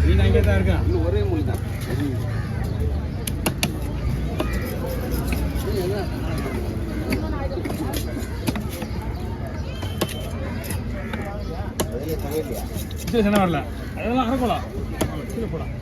மீன் அங்கே தான் இருக்கா? ஒரே மொழி தான். என்ன வரல அதெல்லாம் அரைக்கலாம் கீழே போடலாம்.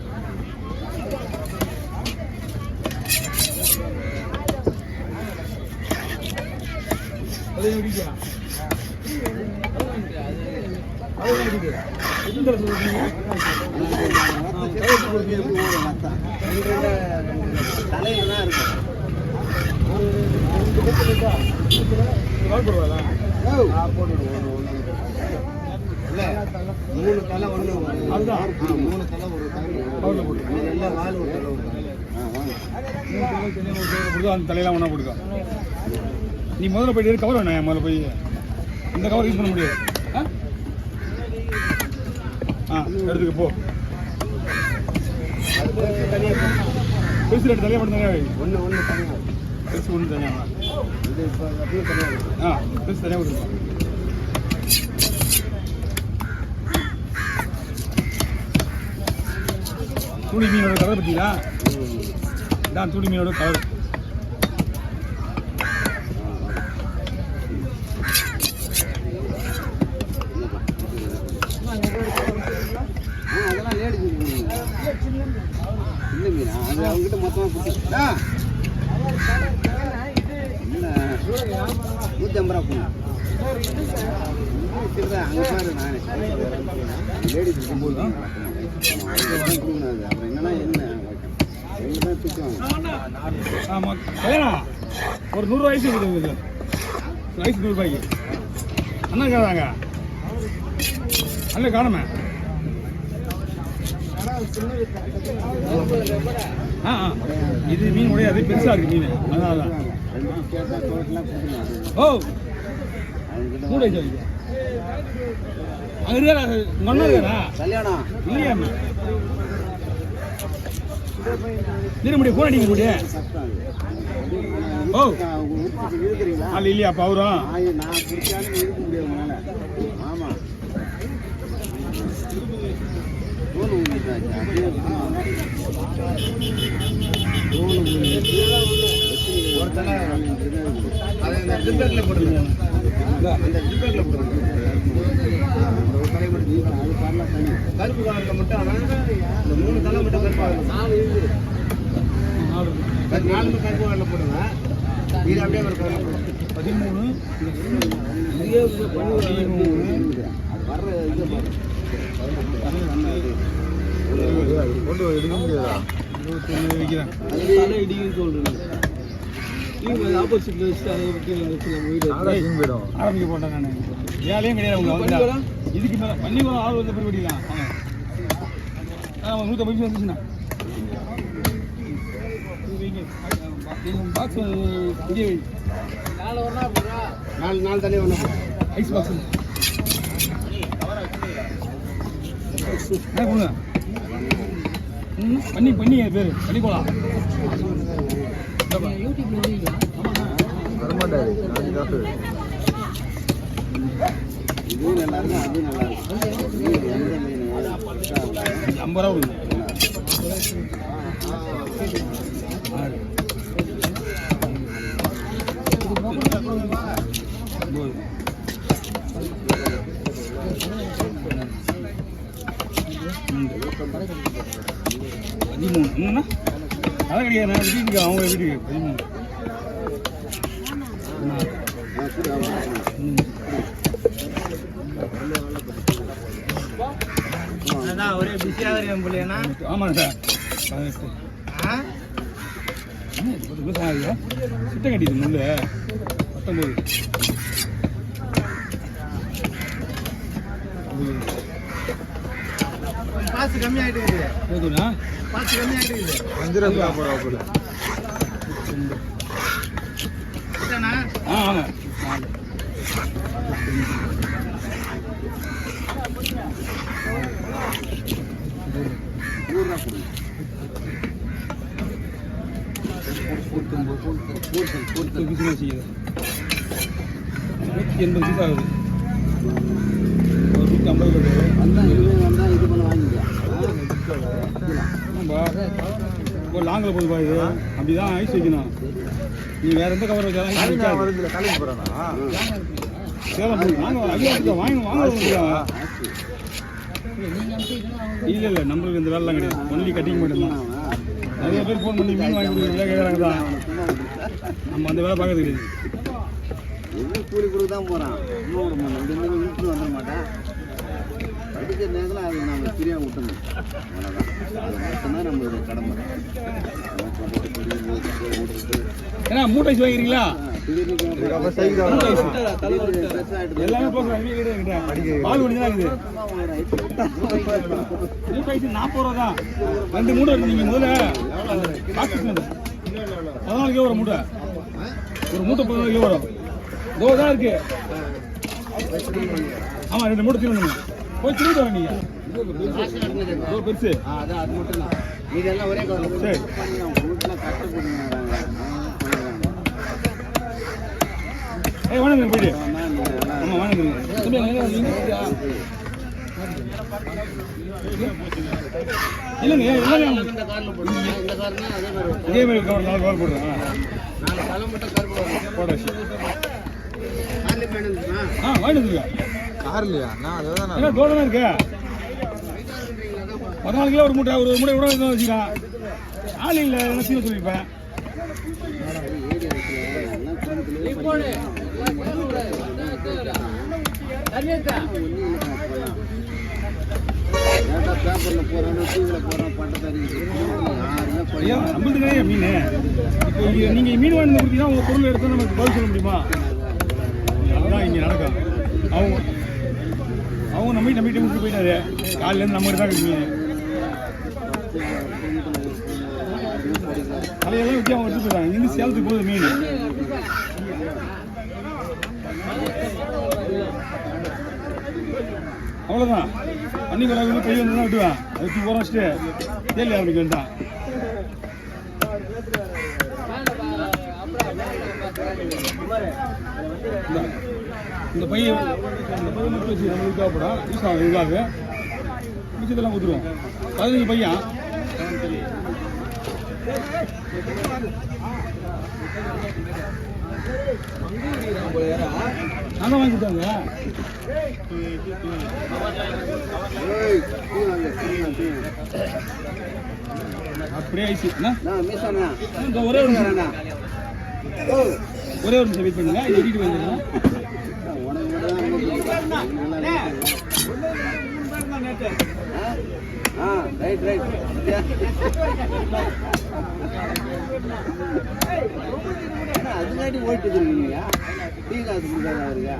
தலையெல்லாம் இருக்கும். இல்லை 3 தலை ஒன்று அதுதான் 3 தலை ஒரு தலை போட்டு எல்லாம் வால் ஒரு தலை கொடுக்கும். அந்த தலையெல்லாம் ஒன்றா கொடுக்கும். நீ முதல்ல போயிட்டு கவர் வேணும். முதல்ல போய் இந்த கவர் யூஸ் பண்ண முடியாது. எடுத்துக்க போ. பெருசு ரெண்டு தலையாக மட்டும் தனியாக ஒன்று தனியாக பெருசு ஒன்று தனியாக இது இப்போ அப்படியே தனியாக பெருசு தனியாக கொடுத்துருக்கோம். தூளி மீனோட கலர் பார்த்தீங்களா? இதான் தூளி மீனோட கலர். அதெல்லாம் லேடி இல்லை மீனா அது அவங்ககிட்ட மொத்தமாக பிடிச்சா இல்லை 150 ரூபா போகணும். அங்கே பாரு நான் லேடி இருக்கும்போது தான் கொடுக்கணும். அது அப்புறம் என்னன்னா என்ன எங்கே தான் திட்டுவாங்க. ஆமாம் கல்யாணம் ஒரு 100 வயசு இருக்குது. வயசு 100 ரூபாய்க்கு அண்ணா கேட்குறாங்க. அல்ல காணுமே. இது மீன் உடையாது, பெருசாக இருக்கு மீன். அதான் ஓ மூணு வயசு அங்கே இருக்கா ஒன்றா இருக்காரா கல்யாணம் இல்லையா? நீர முடியும் போன் அடிக்க முடியும். ஓ அல்ல இல்லையா? அப்போ அவரும் நான் பிடிச்சாலும் இருக்க முடியாது உங்களால். ஆமாம் ஒரு தலை அதை இந்த ஜிப்பரில் போடுங்க. அந்த ஜிப்பரில் போடுங்க. ஒரு தலை மட்டும் அது பாடலாம் தனி கருப்பு கலரில் மட்டும். ஆனால் இந்த 3 தலை மட்டும் கருப்பாக இருக்கும். 4 கருப்பு கலரில் போடுங்க. இது அப்படியே ஒரு கலரில் போடுங்க. 13 வர்ற இது கொண்டு எடுக்க முடியாதா? 21 வைக்கிறேன். இடிக்குன்னு சொல்றேன். ஆப்போசிட்ல வச்சு அதை பற்றி போயிடும் ஆரம்பிக்க போட்டேன். நான் வேலையும் கிடையாது. அவங்க இதுக்கு மேலே பள்ளிக்கூடம் ஆள் வந்த பருவடிக்கலாம். ஆமாம் 150 வந்துச்சுண்ணா. பாக்ஸ் இங்கே 4 தண்ணி ஒன்று ஐஸ் பாக்ஸ் என்ன கொடுங்க. பண்ணி பேர் பண்ணிக்கோலாம். இதுவும் நல்லா இருக்கும், அதுவும் நல்லா இருக்கும். 50 ரூபா கொடுங்க. என்னன்னா அதான் கிடையாது. வீட்டுக்கு அவங்க வீட்டுக்கு 13 ஒரே பிஸியாக இருக்கேன் பிள்ளைனா. ஆமாம் சார். 18 சிட்டை கட்டிது முள்ள 19 பாசு கம்மியாகிட்டு இருக்குது. போதுண்ணா பாசு கம்மியாகிட்டு இருக்குது. 5 ரூபா போட ஆமாம். 180 பீஸ் ஆகுது. ஒரு 150 ரூபாய். வந்தா இது பண்ண வாங்கிக்கலாம். ஆமாம்பா, ஒரு லாங்கில் போகுதுப்பா இது. அப்படிதான் ஐஸ் வைக்கணும். நீ வேற எந்த கவர் வச்சாலும் ஐஸ் வைக்காது. சேலம் போய் வாங்க, ஐயா வாங்க. இல்லை நம்மளுக்கு இந்த வேலைலாம் கிடையாது. ஒன்லி கட்டிங் மட்டும்தான். நிறைய பேர் ஃபோன் பண்ணி மீன் வாங்கி கொடுக்குறதுல கேட்குறாங்க தான். நம்ம அந்த வேலை பார்க்கறது கிடையாது. எவ்வளோ கூலி கொடுக்க தான் போகிறான். இன்னும் விட்டு வந்துட மாட்டேன். படிக்கிற நேரத்தில் அது நம்ம ஃப்ரீயாக விட்டணும். அவ்வளோதான். அது மட்டும்தான் நம்மளுடைய கடமை. ஏன்னா மூட்டை ஐஸ் வாங்கிக்கிறீங்களா? எல்லாமே போக்குறேன். பால் ஒன்று தான் இருக்குது. மூட்டை ஐஸ் 40 ரூபா தான். 2 மூட்டை இருக்கு. நீங்கள் முதல்ல 14 வரும் மூட்டை. ஒரு மூட்டை 14 வரும். இதோ தான் இருக்கு. ஆமாம், 2 மூட்டை திரும்பணும். போய் திரும்பிட்டு வர நீங்கள். பெருசு அது மட்டும் தான். இதெல்லாம் ஒரே கவர். சரி, வணக்கம் போயிட்டு. ஆமாம் வணக்கம். இல்லைங்க இல்லைங்க, இந்த காரில் போடுங்க. இந்த காருமே அதே மாதிரி இதே மாதிரி கவர் 4 கவர் போடுறேன். 4 காலம் மட்டும் கருப்பு போட்டாச்சு. கார்லேயே போயிடுச்சுன்னா வாங்கிட்டு வந்துருக்கா கார்லையா? நான் அதுதான் ஏன்னா தோட்டம் தான் இருக்கு. 14 கிலோ ஒரு மூட்டை கூட வச்சுக்கலாம். ஆள் இல்லை, என்ன சீக்கிரம் சொல்லியிருப்பேன். பேப்பரில் போகிறோம், டிவியில் போகிறோம், பட்டத்தறி ஐயா நம்மளுக்கு நிறைய மீன். இப்போ நீங்கள் மீன் வாங்கி கொடுத்தீங்கன்னா உங்கள் பொருள் எடுத்தால் நமக்கு பதில் சொல்ல முடியுமா? அதுதான் இங்கே நடக்கும். அவங்க நம்பிட்டு முடிச்சு போயிட்டாரு. காலையிலேருந்து நம்ம தான் இருக்கு மீன். அதையெல்லாம் வச்சு அவங்க எடுத்து போயிட்டாங்க. இங்கேருந்து சேலத்துக்கு போகுது மீன். அவ்வளோதான். அன்னைக்கு ஒரு கை வந்து தான் விட்டுவேன். வச்சு போகிற வச்சுட்டு தேலி ஆரம்பிக்க வேண்டாம். இந்த பையன் மட்டும் வச்சு நம்மளுக்கு தேவைப்படும். யூஸ் ஆகும். இதுவாக மிச்சத்தெல்லாம் கொடுத்துருவோம். 15 பையன். நான் வாங்கி கொடுத்தாங்க. அப்படியே ஐசி ஒரே ஒரு நிமிஷம் வெயிட் பண்ணுங்க. இது எடிட்டு வந்துடுங்க. ரைட் அதுக்காட்டி ஓட்டு இருக்கீங்க. டீ காசு கொடுக்காத அவருங்க.